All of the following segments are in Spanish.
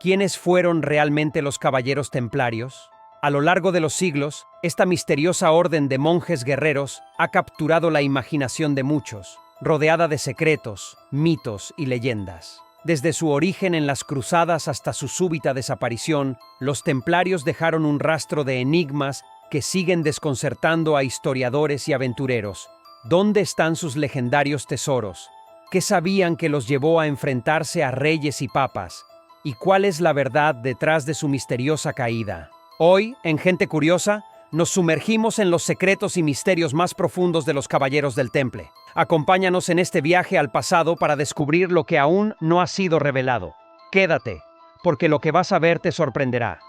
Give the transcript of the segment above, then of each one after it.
¿Quiénes fueron realmente los caballeros templarios? A lo largo de los siglos, esta misteriosa orden de monjes guerreros ha capturado la imaginación de muchos, rodeada de secretos, mitos y leyendas. Desde su origen en las cruzadas hasta su súbita desaparición, los templarios dejaron un rastro de enigmas que siguen desconcertando a historiadores y aventureros. ¿Dónde están sus legendarios tesoros? ¿Qué sabían que los llevó a enfrentarse a reyes y papas? ¿Y cuál es la verdad detrás de su misteriosa caída? Hoy, en Gente Curiosa, nos sumergimos en los secretos y misterios más profundos de los Caballeros del Temple. Acompáñanos en este viaje al pasado para descubrir lo que aún no ha sido revelado. Quédate, porque lo que vas a ver te sorprenderá.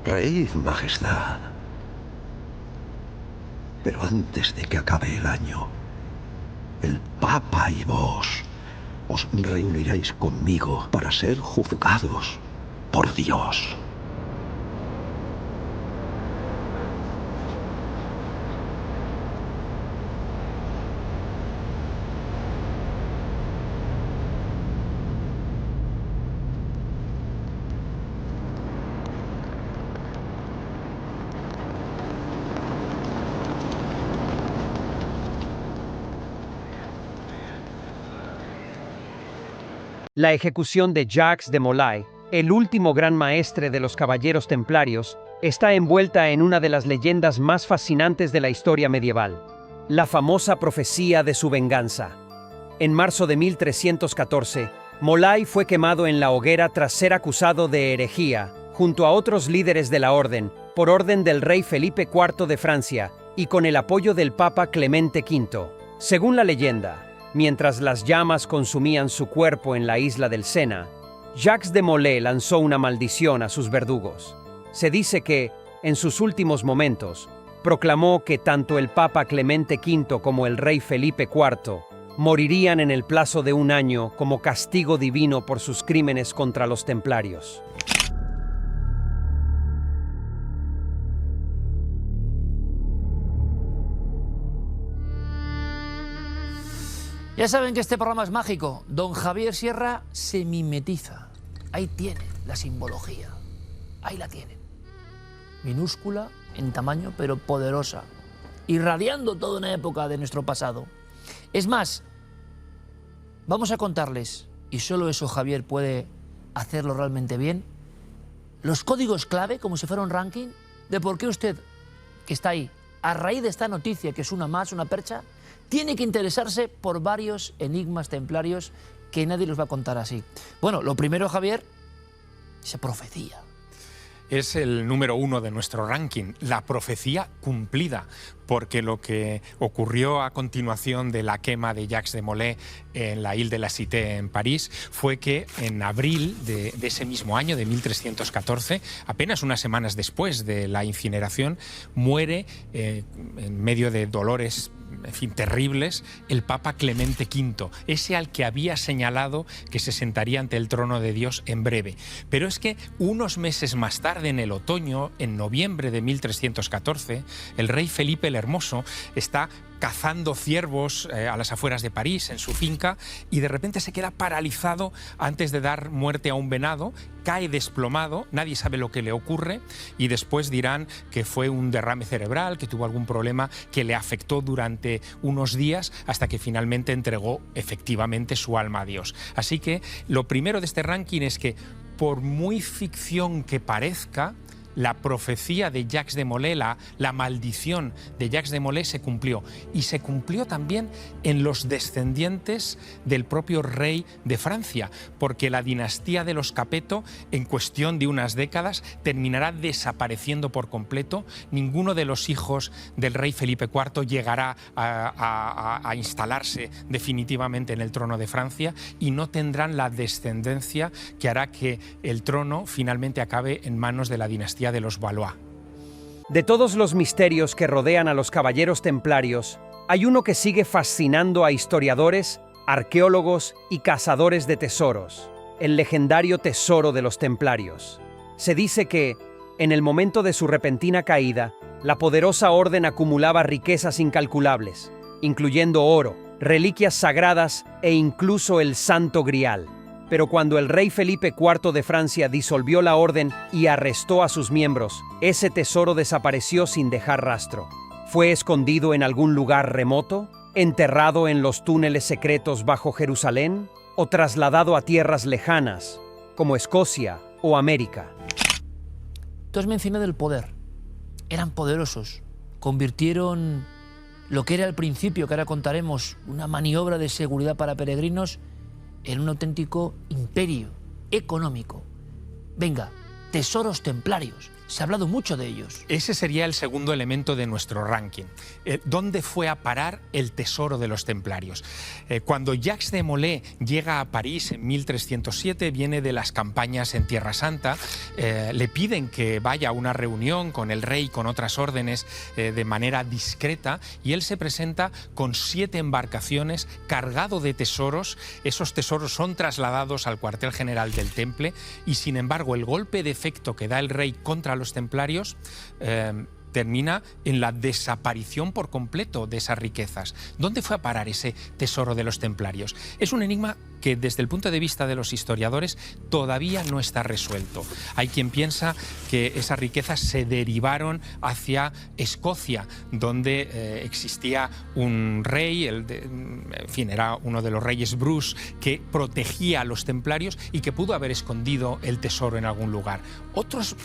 Rey, Majestad. Pero antes de que acabe el año, el Papa y vos os reuniréis conmigo para ser juzgados por Dios. La ejecución de Jacques de Molay, el último gran maestre de los Caballeros Templarios, está envuelta en una de las leyendas más fascinantes de la historia medieval, la famosa profecía de su venganza. En marzo de 1314, Molay fue quemado en la hoguera tras ser acusado de herejía, junto a otros líderes de la orden, por orden del rey Felipe IV de Francia y con el apoyo del Papa Clemente V. Según la leyenda, mientras las llamas consumían su cuerpo en la isla del Sena, Jacques de Molay lanzó una maldición a sus verdugos. Se dice que, en sus últimos momentos, proclamó que tanto el Papa Clemente V como el rey Felipe IV morirían en el plazo de un año como castigo divino por sus crímenes contra los templarios. Ya saben que este programa es mágico. Don Javier Sierra se mimetiza. Ahí tiene la simbología. Ahí la tienen. Minúscula en tamaño, pero poderosa. Irradiando toda una época de nuestro pasado. Es más, vamos a contarles, y solo eso Javier puede hacerlo realmente bien, los códigos clave, como si fuera un ranking, de por qué usted, que está ahí, a raíz de esta noticia, que es una más, una percha, tiene que interesarse por varios enigmas templarios que nadie los va a contar así. Bueno, lo primero, Javier, esa profecía. Es el número 1 de nuestro ranking, la profecía cumplida, porque lo que ocurrió a continuación de la quema de Jacques de Molay en la Ile de la Cité en París fue que en abril de ese mismo año, de 1314, apenas unas semanas después de la incineración, muere en medio de dolores, en fin, terribles, el Papa Clemente V, ese al que había señalado que se sentaría ante el trono de Dios en breve. Pero es que unos meses más tarde, en el otoño, en noviembre de 1314, el rey Felipe el Hermoso está cazando ciervos a las afueras de París, en su finca, y de repente se queda paralizado antes de dar muerte a un venado, cae desplomado, nadie sabe lo que le ocurre, y después dirán que fue un derrame cerebral, que tuvo algún problema que le afectó durante unos días hasta que finalmente entregó efectivamente su alma a Dios. Así que lo primero de este ranking es que, por muy ficción que parezca, la profecía de Jacques de Molay, la maldición de Jacques de Molay se cumplió. Y se cumplió también en los descendientes del propio rey de Francia, porque la dinastía de los Capeto, en cuestión de unas décadas, terminará desapareciendo por completo. Ninguno de los hijos del rey Felipe IV llegará a instalarse definitivamente en el trono de Francia y no tendrán la descendencia que hará que el trono finalmente acabe en manos de la dinastía de los Valois. De todos los misterios que rodean a los caballeros templarios, hay uno que sigue fascinando a historiadores, arqueólogos y cazadores de tesoros: el legendario tesoro de los templarios. Se dice que, en el momento de su repentina caída, la poderosa orden acumulaba riquezas incalculables, incluyendo oro, reliquias sagradas e incluso el Santo Grial. Pero cuando el rey Felipe IV de Francia disolvió la orden y arrestó a sus miembros, ese tesoro desapareció sin dejar rastro. ¿Fue escondido en algún lugar remoto? ¿Enterrado en los túneles secretos bajo Jerusalén? ¿O trasladado a tierras lejanas, como Escocia o América? Tú has mencionado el poder. Eran poderosos. Convirtieron lo que era al principio, que ahora contaremos, una maniobra de seguridad para peregrinos, en un auténtico imperio económico. Venga, tesoros templarios. Se ha hablado mucho de ellos. Ese sería el segundo elemento de nuestro ranking. ¿Dónde fue a parar el tesoro de los templarios? Cuando Jacques de Molay llega a París en 1307, viene de las campañas en Tierra Santa, le piden que vaya a una reunión con el rey, con otras órdenes, de manera discreta, y él se presenta con 7 embarcaciones cargado de tesoros. Esos tesoros son trasladados al cuartel general del Temple y, sin embargo, el golpe de efecto que da el rey contra los templarios termina en la desaparición por completo de esas riquezas. ¿Dónde fue a parar ese tesoro de los templarios? Es un enigma que, desde el punto de vista de los historiadores, todavía no está resuelto. Hay quien piensa que esas riquezas se derivaron hacia Escocia, donde existía un rey, en fin, era uno de los reyes Bruce, que protegía a los templarios y que pudo haber escondido el tesoro en algún lugar. Otros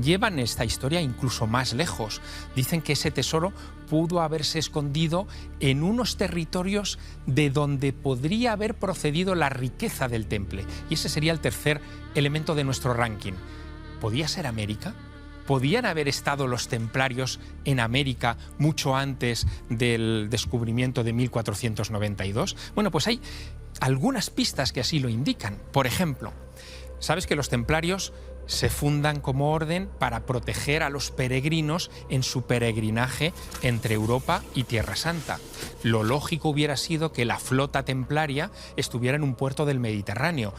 llevan esta historia incluso más lejos. Dicen que ese tesoro pudo haberse escondido en unos territorios de donde podría haber procedido la riqueza del Temple. Y ese sería el tercer elemento de nuestro ranking. ¿Podía ser América? ¿Podían haber estado los templarios en América mucho antes del descubrimiento de 1492? Bueno, pues hay algunas pistas que así lo indican. Por ejemplo, ¿sabes que los templarios se fundan como orden para proteger a los peregrinos en su peregrinaje entre Europa y Tierra Santa? Lo lógico hubiera sido que la flota templaria estuviera en un puerto del Mediterráneo,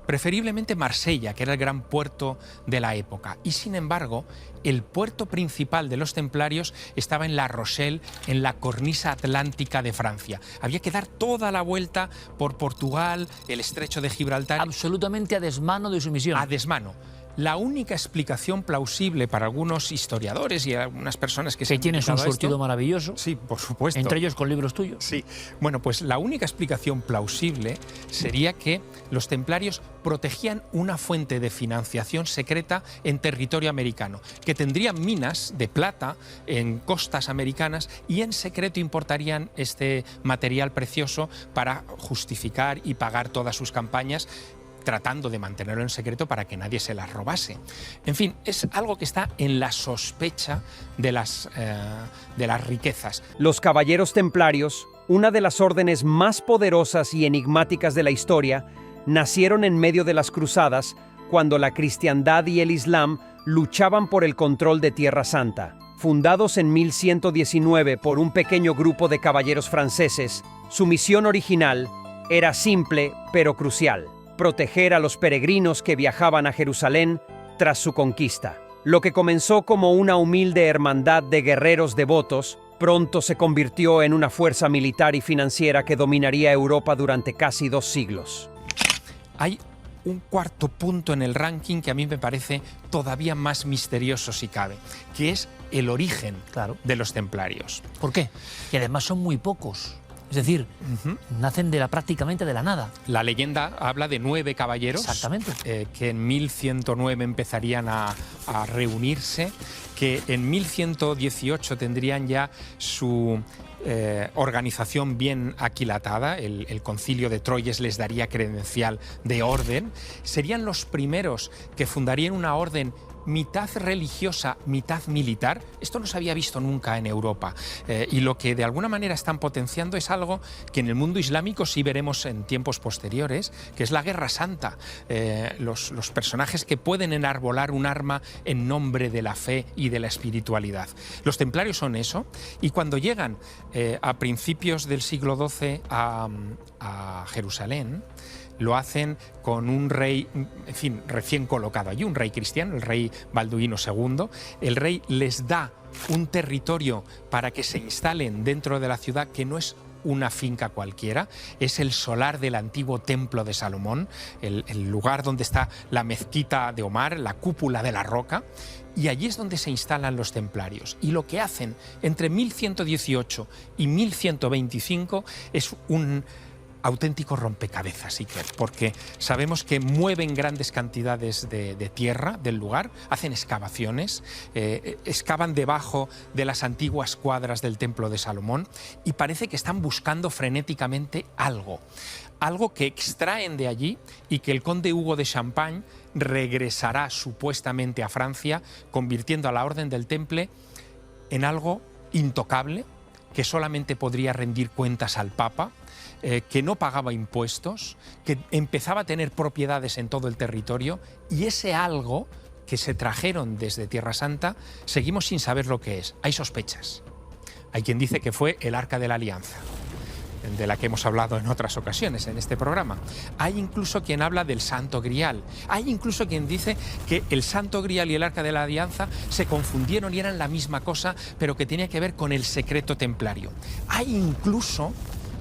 preferiblemente Marsella, que era el gran puerto de la época. Y sin embargo, el puerto principal de los templarios estaba en La Rochelle, en la cornisa atlántica de Francia. Había que dar toda la vuelta por Portugal, el estrecho de Gibraltar. Absolutamente a desmano de su misión. A desmano. La única explicación plausible para algunos historiadores y algunas personas que tienes un surtido maravilloso. Sí, por supuesto. Entre ellos con libros tuyos. Sí. Bueno, pues la única explicación plausible sería que los templarios protegían una fuente de financiación secreta en territorio americano, que tendrían minas de plata en costas americanas y en secreto importarían este material precioso para justificar y pagar todas sus campañas, tratando de mantenerlo en secreto para que nadie se las robase. En fin, es algo que está en la sospecha de las riquezas. Los caballeros templarios, una de las órdenes más poderosas y enigmáticas de la historia, nacieron en medio de las cruzadas, cuando la cristiandad y el islam luchaban por el control de Tierra Santa. Fundados en 1119 por un pequeño grupo de caballeros franceses, su misión original era simple pero crucial: proteger a los peregrinos que viajaban a Jerusalén tras su conquista. Lo que comenzó como una humilde hermandad de guerreros devotos, pronto se convirtió en una fuerza militar y financiera que dominaría Europa durante casi 2 siglos. Hay un cuarto punto en el ranking que a mí me parece todavía más misterioso, si cabe, que es el origen de los templarios. ¿Por qué? Y además son muy pocos. Es decir, nacen prácticamente de la nada. La leyenda habla de 9 caballeros. Exactamente. Que en 1109 empezarían a reunirse, que en 1118 tendrían ya su organización bien aquilatada. El concilio de Troyes les daría credencial de orden. Serían los primeros que fundarían una orden mitad religiosa, mitad militar. Esto no se había visto nunca en Europa. Y lo que de alguna manera están potenciando es algo que en el mundo islámico sí veremos en tiempos posteriores, que es la Guerra Santa. Los personajes que pueden enarbolar un arma en nombre de la fe y de la espiritualidad. Los templarios son eso, y cuando llegan a principios del siglo XII a Jerusalén, lo hacen con un rey, en fin, recién colocado allí, un rey cristiano, el rey Balduino II. El rey les da un territorio para que se instalen dentro de la ciudad, que no es una finca cualquiera, es el solar del antiguo templo de Salomón, el lugar donde está la mezquita de Omar, la cúpula de la roca, y allí es donde se instalan los templarios. Y lo que hacen entre 1118 y 1125 es un auténtico rompecabezas, Iker, porque sabemos que mueven grandes cantidades de tierra del lugar, hacen excavaciones, excavan debajo de las antiguas cuadras del Templo de Salomón y parece que están buscando frenéticamente algo que extraen de allí y que el conde Hugo de Champagne regresará supuestamente a Francia, convirtiendo a la Orden del Temple en algo intocable, que solamente podría rendir cuentas al Papa, que no pagaba impuestos, que empezaba a tener propiedades en todo el territorio, y ese algo que se trajeron desde Tierra Santa, seguimos sin saber lo que es. Hay sospechas. Hay quien dice que fue el Arca de la Alianza, de la que hemos hablado en otras ocasiones en este programa. Hay incluso quien habla del Santo Grial. Hay incluso quien dice que el Santo Grial y el Arca de la Alianza se confundieron y eran la misma cosa, pero que tenía que ver con el secreto templario. Hay incluso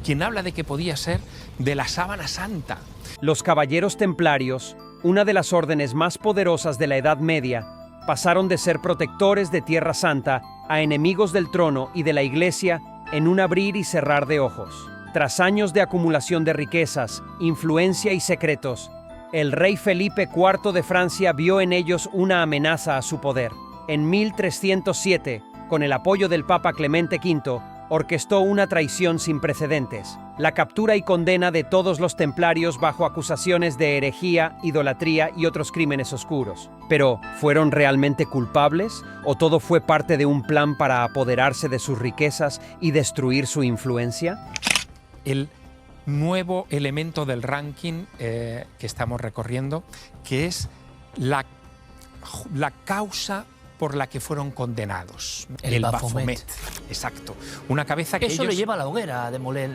quien habla de que podía ser de la Sábana Santa. Los caballeros templarios, una de las órdenes más poderosas de la Edad Media, pasaron de ser protectores de Tierra Santa a enemigos del trono y de la Iglesia en un abrir y cerrar de ojos. Tras años de acumulación de riquezas, influencia y secretos, el rey Felipe IV de Francia vio en ellos una amenaza a su poder. En 1307, con el apoyo del Papa Clemente V, orquestó una traición sin precedentes: la captura y condena de todos los templarios bajo acusaciones de herejía, idolatría y otros crímenes oscuros. Pero, ¿fueron realmente culpables? ¿O todo fue parte de un plan para apoderarse de sus riquezas y destruir su influencia? El nuevo elemento del ranking que estamos recorriendo, que es la causa por la que fueron condenados. El Baphomet. Exacto. Una cabeza que eso le lleva a la hoguera de Molé,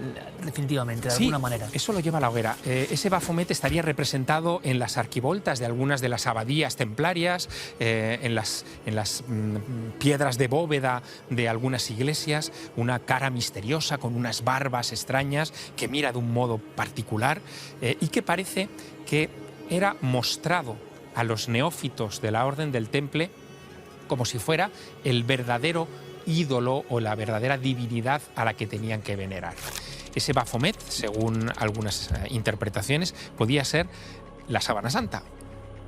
definitivamente, de alguna manera. Eso lo lleva a la hoguera. Ese Baphomet estaría representado en las arquivoltas de algunas de las abadías templarias, en las piedras de bóveda de algunas iglesias, una cara misteriosa con unas barbas extrañas que mira de un modo particular y que parece que era mostrado a los neófitos de la Orden del Temple como si fuera el verdadero ídolo o la verdadera divinidad a la que tenían que venerar. Ese Baphomet, según algunas interpretaciones, podía ser la Sábana Santa,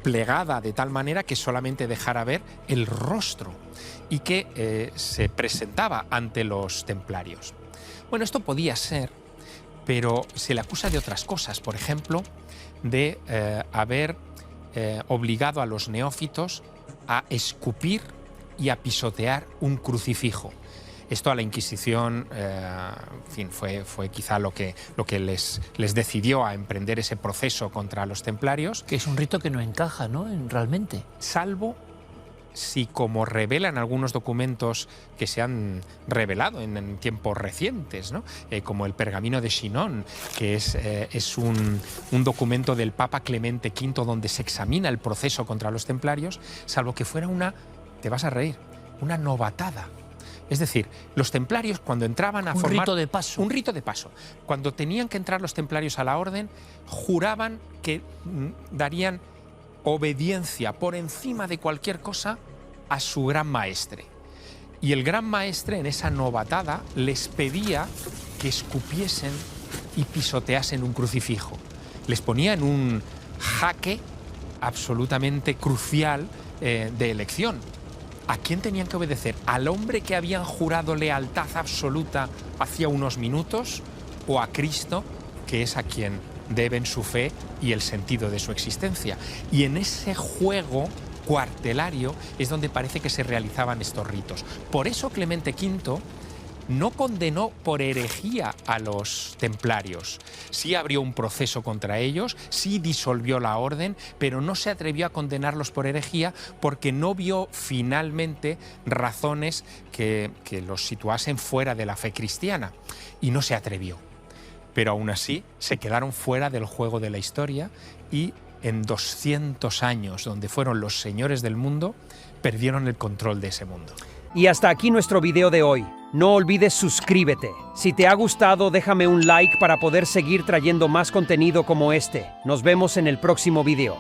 plegada de tal manera que solamente dejara ver el rostro y que se presentaba ante los templarios. Bueno, esto podía ser, pero se le acusa de otras cosas, por ejemplo, de haber obligado a los neófitos a escupir y a pisotear un crucifijo. Esto a la Inquisición, en fin, fue quizá lo que les decidió a emprender ese proceso contra los templarios. Que es un rito que no encaja, ¿no?, realmente. Salvo si, como revelan algunos documentos que se han revelado en tiempos recientes, ¿no?, como el Pergamino de Chinon, que es un documento del Papa Clemente V donde se examina el proceso contra los templarios, salvo que fuera te vas a reír, una novatada. Es decir, los templarios, cuando entraban a formar... Un rito de paso. Un rito de paso. Cuando tenían que entrar los templarios a la orden, juraban que darían obediencia por encima de cualquier cosa a su gran maestre. Y el gran maestre, en esa novatada, les pedía que escupiesen y pisoteasen un crucifijo. Les ponía en un jaque absolutamente crucial de elección. ¿A quién tenían que obedecer? ¿Al hombre que habían jurado lealtad absoluta hacía unos minutos o a Cristo, que es a quien deben su fe y el sentido de su existencia? Y en ese juego cuartelario es donde parece que se realizaban estos ritos. Por eso Clemente V no condenó por herejía a los templarios. Sí abrió un proceso contra ellos, sí disolvió la orden, pero no se atrevió a condenarlos por herejía porque no vio finalmente razones que los situasen fuera de la fe cristiana. Y no se atrevió. Pero aún así se quedaron fuera del juego de la historia y en 200 años, donde fueron los señores del mundo, perdieron el control de ese mundo. Y hasta aquí nuestro video de hoy. No olvides suscríbete. Si te ha gustado, déjame un like para poder seguir trayendo más contenido como este. Nos vemos en el próximo video.